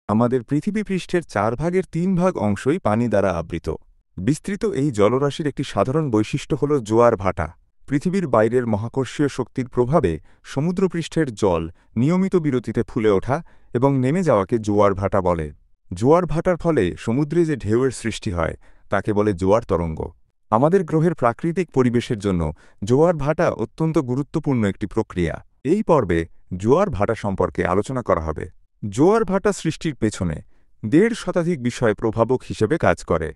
আমাদের পৃথিবী পৃষ্ঠের 4 ভাগের 3 ভাগ অংশই পানি দ্বারা আবৃত। বিস্তৃত এই জলরাশির একটি সাধারণ বৈশিষ্ট্য হল জোয়ার ভাটা। পৃথিবীর বাইরের মহাকর্ষীয় শক্তির প্রভাবে সমুদ্রপৃষ্ঠের জল নিয়মিত বিরতিতে ফুলে ওঠা এবং নেমে যাওয়াকে জোয়ার ভাটা বলে। জোয়ার ভাটার ফলে সমুদ্রে যে ঢেউয়ের সৃষ্টি হয় তাকে বলে জোয়ার তরঙ্গ। আমাদের গ্রহের প্রাকৃতিক পরিবেশের জন্য জোয়ার ভাটা অত্যন্ত গুরুত্বপূর্ণ একটি প্রক্রিয়া। এই পর্বে জোয়ার ভাটা সম্পর্কে আলোচনা করা হবে। জোয়ার ভাটা সৃষ্টির পেছনে 1.5 শতাধিক বিষয় প্রভাবক হিসেবে কাজ করে,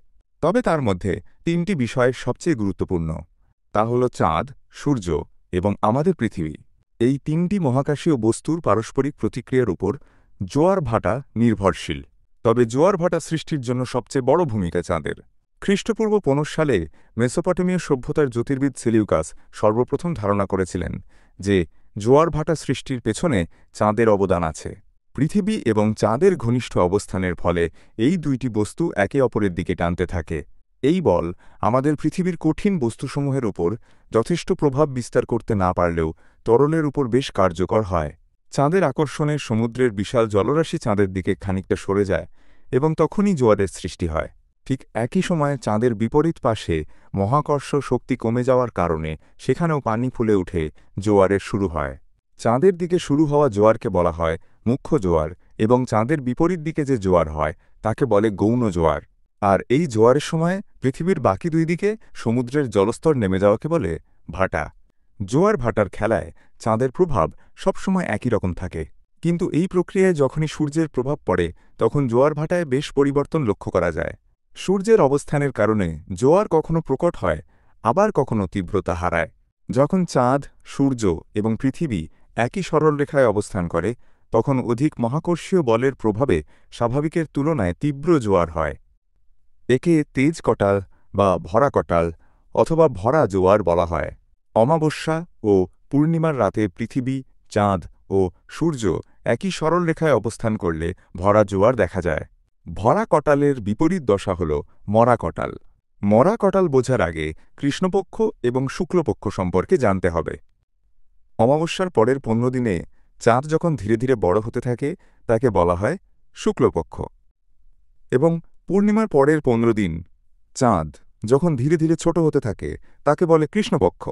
তবে তার মধ্যে 3টি বিষয় সবচেয়ে গুরুত্বপূর্ণ। তা হল চাঁদ, সূর্য এবং আমাদের পৃথিবী। এই 3টি মহাকাশীয় বস্তুর পারস্পরিক প্রতিক্রিয়ার উপর জোয়ার ভাটা নির্ভরশীল। তবে জোয়ার ভাটা সৃষ্টির জন্য সবচেয়ে বড় ভূমিকা চাঁদের। খ্রিস্টপূর্ব 15 সালে মেসোপটেমীয় সভ্যতার জ্যোতির্বিদ সেলিউকাস সর্বপ্রথম ধারণা করেছিলেন যে জোয়ার ভাটা সৃষ্টির পেছনে চাঁদের অবদান আছে। পৃথিবী এবং চাঁদের ঘনিষ্ঠ অবস্থানের ফলে এই দুইটি বস্তু একে অপরের দিকে টানতে থাকে। এই বল আমাদের পৃথিবীর কঠিন বস্তুসমূহের উপর যথেষ্ট প্রভাব বিস্তার করতে না পারলেও তরলের উপর বেশ কার্যকর হয়। চাঁদের আকর্ষণে সমুদ্রের বিশাল জলরাশি চাঁদের দিকে খানিকটা সরে যায় এবং তখনই জোয়ারের সৃষ্টি হয়। ঠিক একই সময়ে চাঁদের বিপরীত পাশে মহাকর্ষ শক্তি কমে যাওয়ার কারণে সেখানেও পানি ফুলে উঠে জোয়ারের শুরু হয়। চাঁদের দিকে শুরু হওয়া জোয়ারকে বলা হয় মুখ্য জোয়ার এবং চাঁদের বিপরীত দিকে যে জোয়ার হয় তাকে বলে গৌণ জোয়ার। আর এই জোয়ারের সময় পৃথিবীর বাকি দুই দিকে সমুদ্রের জলস্তর নেমে যাওয়াকে বলে ভাটা। জোয়ার ভাটার খেলায় চাঁদের প্রভাব সবসময় একই রকম থাকে, কিন্তু এই প্রক্রিয়ায় যখনই সূর্যের প্রভাব পড়ে তখন জোয়ার ভাটায় বেশ পরিবর্তন লক্ষ্য করা যায়। সূর্যের অবস্থানের কারণে জোয়ার কখনো প্রকট হয়, আবার কখনো তীব্রতা হারায়। যখন চাঁদ, সূর্য এবং পৃথিবী একই সরলরেখায় অবস্থান করে তখন অধিক মহাকর্ষীয় বলের প্রভাবে স্বাভাবিকের তুলনায় তীব্র জোয়ার হয়। একে তেজ কটাল বা ভরা কটাল অথবা ভরা জোয়ার বলা হয়। অমাবস্যা ও পূর্ণিমার রাতে পৃথিবী, চাঁদ ও সূর্য একই সরলরেখায় অবস্থান করলে ভরা জোয়ার দেখা যায়। ভরা কটালের বিপরীত দশা হল মরা কটাল। মরা কটাল বোঝার আগে কৃষ্ণপক্ষ এবং শুক্লপক্ষ সম্পর্কে জানতে হবে। অমাবস্যার পরের 15 দিনে চাঁদ যখন ধীরে ধীরে বড় হতে থাকে তাকে বলা হয় শুক্লপক্ষ, এবং পূর্ণিমার পরের 15 দিন চাঁদ যখন ধীরে ধীরে ছোট হতে থাকে তাকে বলে কৃষ্ণপক্ষ।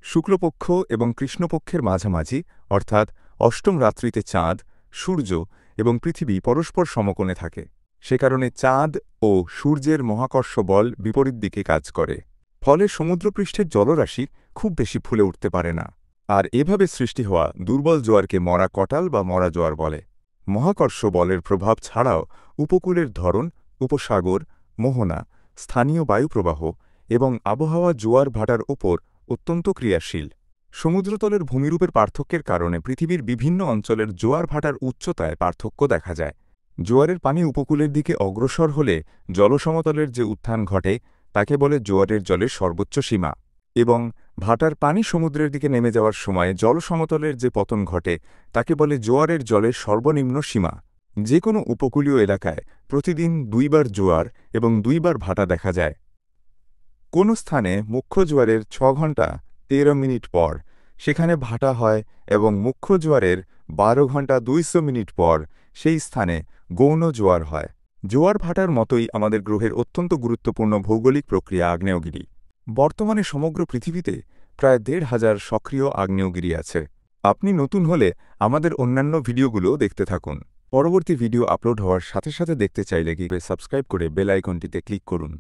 শুক্লপক্ষ এবং কৃষ্ণপক্ষের মাঝামাঝি অর্থাৎ অষ্টম রাত্রিতে চাঁদ, সূর্য এবং পৃথিবী পরস্পর সমকোণে থাকে। সে কারণে চাঁদ ও সূর্যের মহাকর্ষ বল বিপরীত দিকে কাজ করে, ফলে সমুদ্রপৃষ্ঠের জলরাশি খুব বেশি ফুলে উঠতে পারে না। আর এভাবে সৃষ্টি হওয়া দুর্বল জোয়ারকে মরা কটাল বা মরা জোয়ার বলে। মহাকর্ষ বলের প্রভাব ছাড়াও উপকূলের ধরন, উপসাগর, মোহনা, স্থানীয় বায়ুপ্রবাহ এবং আবহাওয়া জোয়ার ভাটার ওপর অত্যন্ত ক্রিয়াশীল। সমুদ্রতলের ভূমিরূপের পার্থক্যের কারণে পৃথিবীর বিভিন্ন অঞ্চলের জোয়ার ভাটার উচ্চতায় পার্থক্য দেখা যায়। জোয়ারের পানি উপকূলের দিকে অগ্রসর হলে জলসমতলের যে উত্থান ঘটে তাকে বলে জোয়ারের জলের সর্বোচ্চ সীমা, এবং ভাটার পানি সমুদ্রের দিকে নেমে যাওয়ার সময় জলসমতলের যে পতন ঘটে তাকে বলে জোয়ারের জলের সর্বনিম্ন সীমা। যে কোনো উপকূলীয় এলাকায় প্রতিদিন 2 বার জোয়ার এবং 2 বার ভাটা দেখা যায়। কোনো স্থানে মুখ্য জোয়ারের 6 ঘন্টা 13 মিনিট পর সেখানে ভাটা হয় এবং মুখ্য জোয়ারের 12 ঘন্টা 200 মিনিট পর সেই স্থানে গৌণ জোয়ার হয়। জোয়ার ভাটার মতোই আমাদের গ্রহের অত্যন্ত গুরুত্বপূর্ণ ভৌগোলিক প্রক্রিয়া আগ্নেয়গিরি। বর্তমানে সমগ্র পৃথিবীতে প্রায় 1,500 সক্রিয় আগ্নেয়গিরি আছে। আপনি নতুন হলে আমাদের অন্যান্য ভিডিওগুলো দেখতে থাকুন। পরবর্তী ভিডিও আপলোড হওয়ার সাথে সাথে দেখতে চাইলে সাবস্ক্রাইব করে বেল আইকনটিতে ক্লিক করুন।